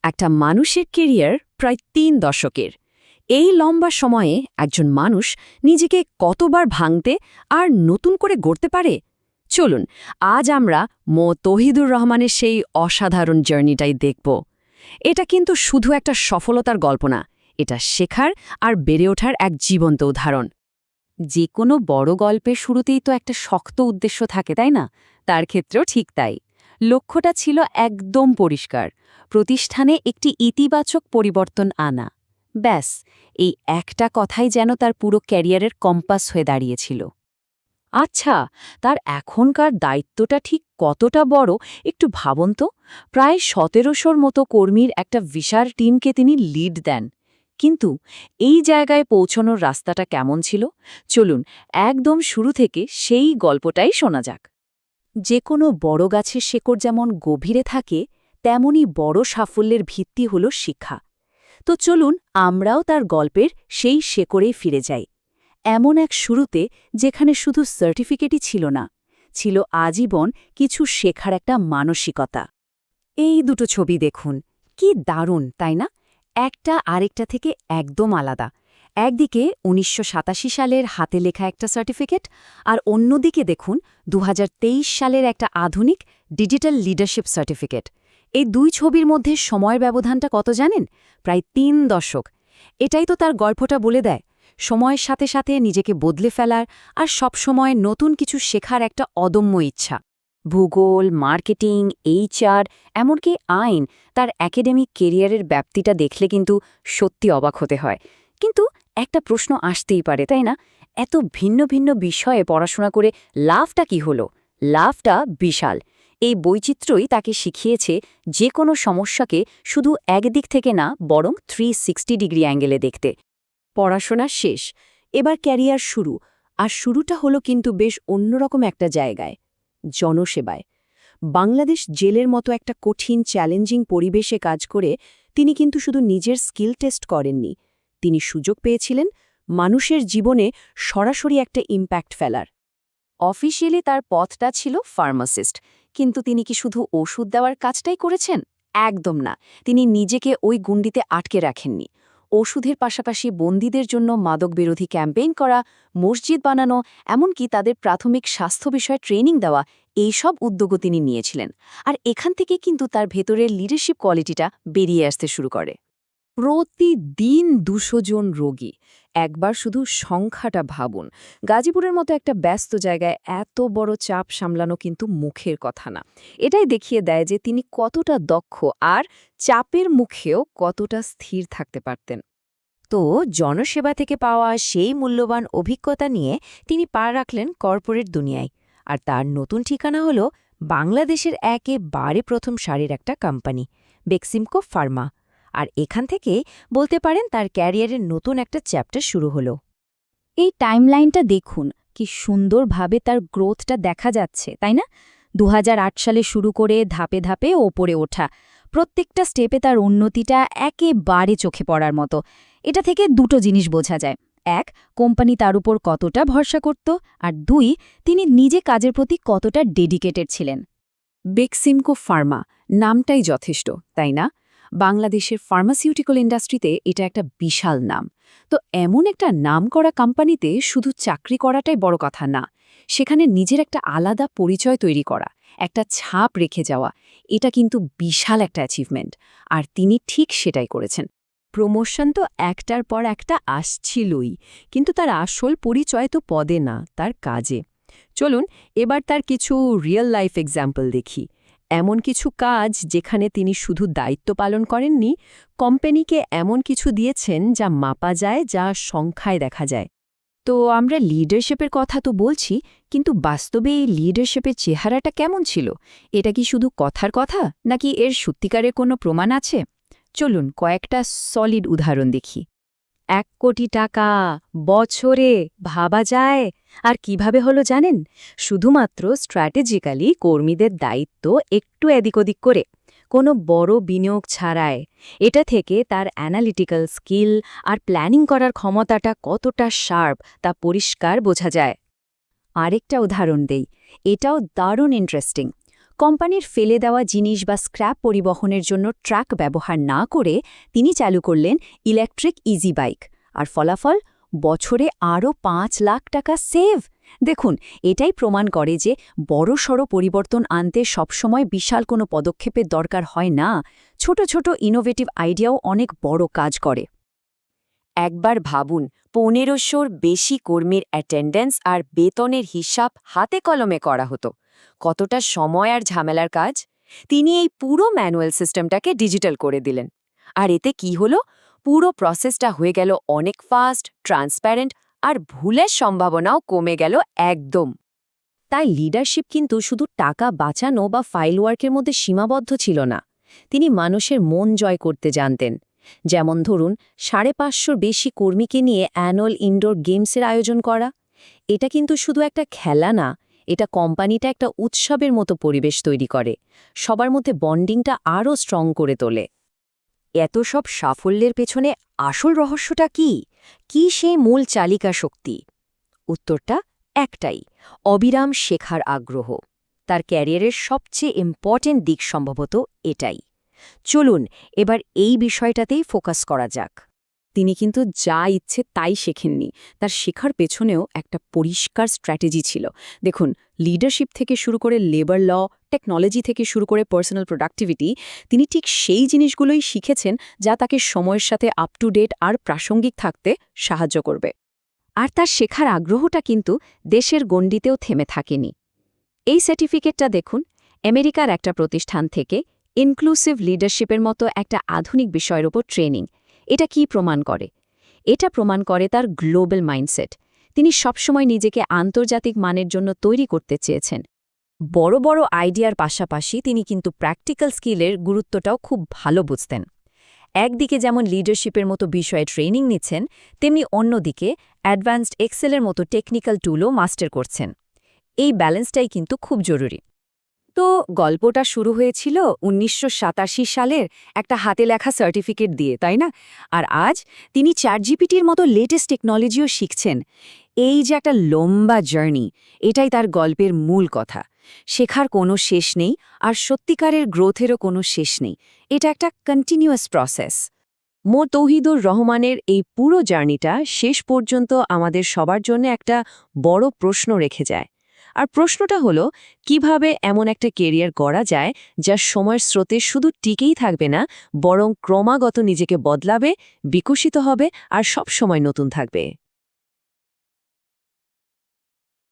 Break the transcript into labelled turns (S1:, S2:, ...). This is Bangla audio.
S1: একটা মানুষের কেরিয়ার প্রায় ৩ দশকের। এই লম্বা সময়ে একজন মানুষ নিজেকে কতবার ভাঙতে আর নতুন করে গড়তে পারে। চলুন আজ আমরা তৌহিদুর রহমানের সেই অসাধারণ জার্নিটাই দেখব। এটা কিন্তু শুধু একটা সফলতার গল্প না, এটা শেখার আর বেড়ে ওঠার এক জীবন্ত উদাহরণ। যে কোনো বড় গল্পের শুরুতেই তো একটা শক্ত উদ্দেশ্য থাকে, তাই না? তার ক্ষেত্রেও ঠিক তাই। লক্ষ্যটা ছিল একদম পরিষ্কার, প্রতিষ্ঠানে একটি ইতিবাচক পরিবর্তন আনা। ব্যাস, এই একটা কথাই যেন তার পুরো ক্যারিয়ারের কম্পাস হয়ে দাঁড়িয়েছিল। আচ্ছা, তার এখনকার দায়িত্বটা ঠিক কতটা বড় একটু ভাবুন তো। প্রায় ১৭০০র মতো কর্মীর একটা বিশাল টিমকে তিনি লিড দেন। কিন্তু এই জায়গায় পৌঁছানোর রাস্তাটা কেমন ছিল? চলুন একদম শুরু থেকে সেই গল্পটাই শোনা যাক। যে কোনো বড় গাছের শেকড় যেমন গভীরে থাকে, তেমনি বড় সাফল্যের ভিত্তি হল শিক্ষা। তো চলুন আমরাও তার গল্পের সেই শেকড়েই ফিরে যাই। এমন এক শুরুতে যেখানে শুধু সার্টিফিকেটই ছিল না, ছিল আজীবন কিছু শেখার একটা মানসিকতা। এই দুটো ছবি দেখুন, কি দারুণ তাই না? একটা আরেকটা থেকে একদম আলাদা। একদিকে ১৯৮৭ সালের হাতে লেখা একটা সার্টিফিকেট, আর অন্যদিকে দেখুন ২০২৩ সালের একটা আধুনিক ডিজিটাল লিডারশিপ সার্টিফিকেট। এই দুই ছবির মধ্যে সময়ের ব্যবধানটা কত জানেন? প্রায় ৩ দশক। এটাই তো তার গল্পটা বলে দেয়, সময়ের সাথে সাথে নিজেকে বদলে ফেলার আর সবসময় নতুন কিছু শেখার একটা অদম্য ইচ্ছা। ভূগোল, মার্কেটিং, এইচআর, এমনকি আইন, তার একাডেমিক কেরিয়ারের ব্যাপ্তিটা দেখলে কিন্তু সত্যি অবাক হতে হয়। কিন্তু একটা প্রশ্ন আসতেই পারে, তাই না? এত ভিন্ন ভিন্ন বিষয়ে পড়াশোনা করে লাভটা কি হলো? লাভটা বিশাল। এই বৈচিত্র্যই তাকে শিখিয়েছে যে কোনো সমস্যাকে শুধু একদিক থেকে না, বরং 360 ডিগ্রি অ্যাঙ্গেলে দেখতে। পড়াশোনা শেষ, এবার ক্যারিয়ার শুরু। আর শুরুটা হলো কিন্তু বেশ অন্যরকম একটা জায়গায়, জনসেবায়। বাংলাদেশ জেলের মতো একটা কঠিন চ্যালেঞ্জিং পরিবেশে কাজ করে তিনি কিন্তু শুধু নিজের স্কিল টেস্ট করেননি, তিনি সুযোগ পেয়েছিলেন মানুষের জীবনে সরাসরি একটা ইম্প্যাক্ট ফেলার। অফিসিয়ালি তার পথটা ছিল ফার্মাসিস্ট, কিন্তু তিনি কি শুধু ওষুধ দেওয়ার কাজটাই করেছেন? একদম না। তিনি নিজেকে ওই গুন্ডিতে আটকে রাখেননি। ওষুধের পাশাপাশি বন্দীদের জন্য মাদকবিরোধী ক্যাম্পেইন করা, মসজিদ বানানো, এমনকি তাদের প্রাথমিক স্বাস্থ্য বিষয়ে ট্রেনিং দেওয়া, এইসব উদ্যোগও তিনি নিয়েছিলেন। আর এখান থেকে কিন্তু তার ভেতরের লিডারশিপ কোয়ালিটিটা বেরিয়ে আসতে শুরু করে। প্রতিদিন ২০০ জন রোগী, একবার শুধু সংখ্যাটা ভাবুন। গাজীপুরের মতো একটা ব্যস্ত জায়গায় এত বড় চাপ সামলানো কিন্তু মুখের কথা না। এটাই দেখিয়ে দেয় যে তিনি কতটা দক্ষ আর চাপের মুখেও কতটা স্থির থাকতে পারতেন। তো জনসেবা থেকে পাওয়া সেই মূল্যবান অভিজ্ঞতা নিয়ে তিনি পা রাখলেন কর্পোরেট দুনিয়ায়। আর তার নতুন ঠিকানা হল বাংলাদেশের একেবারে প্রথম সারির একটা কোম্পানি, বেক্সিমকো ফার্মা। আর এখান থেকে বলতে পারেন তার ক্যারিয়ারের নতুন একটা চ্যাপ্টার শুরু হলো। এই টাইমলাইনটা দেখুন, কি সুন্দরভাবে তার গ্রোথটা দেখা যাচ্ছে, তাই না? ২০০৮ সালে শুরু করে ধাপে ধাপে ওপরে ওঠা, প্রত্যেকটা স্টেপে তার উন্নতিটা একেবারে চোখে পড়ার মতো। এটা থেকে দুটো জিনিস বোঝা যায়। এক, কোম্পানি তার উপর কতটা ভরসা করত, আর দুই, তিনি নিজে কাজের প্রতি কতটা ডেডিকেটেড ছিলেন। বেক্সিমকো ফার্মা নামটাই যথেষ্ট, তাই না? বাংলাদেশের ফার্মাসিউটিক্যাল ইন্ডাস্ট্রিতে এটা একটা বিশাল নাম। তো এমন একটা নামকরা কোম্পানিতে শুধু চাকরি করাটাই বড় কথা না, সেখানে নিজের একটা আলাদা পরিচয় তৈরি করা, একটা ছাপ রেখে যাওয়া, এটা কিন্তু বিশাল একটা অ্যাচিভমেন্ট। আর তিনি ঠিক সেটাই করেছেন। প্রমোশন তো একটার পর একটা আসছিলই, কিন্তু তার আসল পরিচয় তো পদে না, তার কাজে। চলুন এবার তার কিছু রিয়েল লাইফ এক্সাম্পল দেখি। এমন কিছু কাজ যেখানে তিনি শুধু দায়িত্ব পালন করেননি, কোম্পানিকে এমন কিছু দিয়েছেন যা মাপা যায়, যা সংখ্যায় দেখা যায়। তো আমরা লিডারশিপের কথা তো বলছি, কিন্তু বাস্তবে এই লিডারশিপের চেহারাটা কেমন ছিল? এটা কি শুধু কথার কথা, নাকি এর সত্যিকারের কোনো প্রমাণ আছে? চলুন কয়েকটা সলিড উদাহরণ দেখি। ১ কোটি টাকা বছরে, ভাবা যায়? আর কিভাবে হলো জানেন? শুধুমাত্র স্ট্র্যাটেজিক্যালি কর্মীদের দায়িত্ব একটু এদিক ওদিক করে, কোনো বড় বিনিয়োগ ছাড়াই। এটা থেকে তার অ্যানালিটিক্যাল স্কিল আর প্ল্যানিং করার ক্ষমতাটা কতটা শার্প তা পরিষ্কার বোঝা যায়। আরেকটা উদাহরণ দেই, এটাও দারুণ ইন্টারেস্টিং। কোম্পানির ফেলে দেওয়া জিনিস বা স্ক্র্যাপ পরিবহনের জন্য ট্রাক ব্যবহার না করে তিনি চালু করলেন ইলেকট্রিক ইজি বাইক। আর ফলাফল, বছরে আরও ৫ লাখ টাকা সেভ। দেখুন, এটাই প্রমাণ করে যে বড়সড় পরিবর্তন আনতে সবসময় বিশাল কোনো পদক্ষেপের দরকার হয় না, ছোট ছোট ইনোভেটিভ আইডিয়াও অনেক বড় কাজ করে। একবার ভাবুন, ১৫০০র বেশি কর্মীর অ্যাটেন্ডেন্স আর বেতনের হিসাব হাতে কলমে করা হতো। কতটা সময় আর ঝামেলার কাজ! তিনি এই পুরো ম্যানুয়াল সিস্টেমটাকে ডিজিটাল করে দিলেন। আর এতে কি হলো? পুরো প্রসেসটা হয়ে গেল অনেক ফাস্ট, ট্রান্সপ্যারেন্ট, আর ভুলের সম্ভাবনাও কমে গেল একদম। তাই লিডারশিপ কিন্তু শুধু টাকা বাঁচানো বা ফাইল ওয়ার্কের মধ্যে সীমাবদ্ধ ছিল না। তিনি মানুষের মন জয় করতে জানতেন। যেমন ধরুন, ৫৫০র বেশি কর্মীকে নিয়ে অ্যানুয়াল ইনডোর গেমসের আয়োজন করা। এটা কিন্তু শুধু একটা খেলা না, এটা কোম্পানিটা একটা উৎসবের মতো পরিবেশ তৈরি করে, সবার মধ্যে বন্ডিংটা আরও স্ট্রং করে তোলে। এত সব সাফল্যের পেছনে আসল রহস্যটা কি? কি সেই মূল চালিকা শক্তি? উত্তরটা একটাই: অবিরাম শেখার আগ্রহ। তার ক্যারিয়ারের সবচেয়ে ইম্পর্টেন্ট দিক সম্ভবত এটাই। চলুন এবার এই বিষয়টাতেই ফোকাস করা যাক। তিনি কিন্তু যা ইচ্ছে তাই শেখেননি, তার শেখার পেছনেও একটা পরিষ্কার স্ট্র্যাটেজি ছিল। দেখুন, লিডারশিপ থেকে শুরু করে লেবার ল, টেকনোলজি থেকে শুরু করে পার্সোনাল প্রোডাক্টিভিটি, তিনি ঠিক সেই জিনিসগুলোই শিখেছেন যা তাকে সময়ের সাথে আপ টু ডেট আর প্রাসঙ্গিক থাকতে সাহায্য করবে। আর তার শেখার আগ্রহটা কিন্তু দেশের গণ্ডিতেও থেমে থাকেনি। এই সার্টিফিকেটটা দেখুন, আমেরিকার একটা প্রতিষ্ঠান থেকে ইনক্লুসিভ লিডারশিপের মতো একটা আধুনিক বিষয়ের উপর ট্রেনিং। এটা কি প্রমাণ করে? এটা প্রমাণ করে তার গ্লোবাল মাইন্ডসেট। তিনি সবসময় নিজেকে আন্তর্জাতিক মানের জন্য তৈরি করতে চেয়েছেন। বড় বড় আইডিয়ার পাশাপাশি তিনি কিন্তু প্র্যাকটিক্যাল স্কিলের গুরুত্বটাও খুব ভালো বুঝতেন। একদিকে যেমন লিডারশিপের মতো বিষয়ে ট্রেনিং নিচ্ছেন, তেমনি অন্যদিকে অ্যাডভান্সড এক্সেলের মতো টেকনিক্যাল টুলও মাস্টার করছেন। এই ব্যালেন্সটাই কিন্তু খুব জরুরি। তো গল্পটা শুরু হয়েছিল ১৯৮৭ সালের একটা হাতে লেখা সার্টিফিকেট দিয়ে, তাই না? আর আজ তিনি চ্যাটজিপিটির মতো লেটেস্ট টেকনোলজিও শিখছেন। এই যে একটা লম্বা জার্নি, এটাই তার গল্পের মূল কথা। শেখার কোনো শেষ নেই, আর সত্যিকারের গ্রোথেরও কোনো শেষ নেই। এটা একটা কন্টিনিউয়াস প্রসেস। তৌহিদুর রহমানের এই পুরো জার্নিটা শেষ পর্যন্ত আমাদের সবার জন্য একটা বড় প্রশ্ন রেখে যায়। আর প্রশ্নটা হলো, কিভাবে এমন একটা কেরিয়ার গড়া যায় যা সময়ের স্রোতে শুধু টিকেই থাকবে না, বরং ক্রমাগত নিজেকে বদলাবে, বিকশিত হবে আর সব সময় নতুন থাকবে।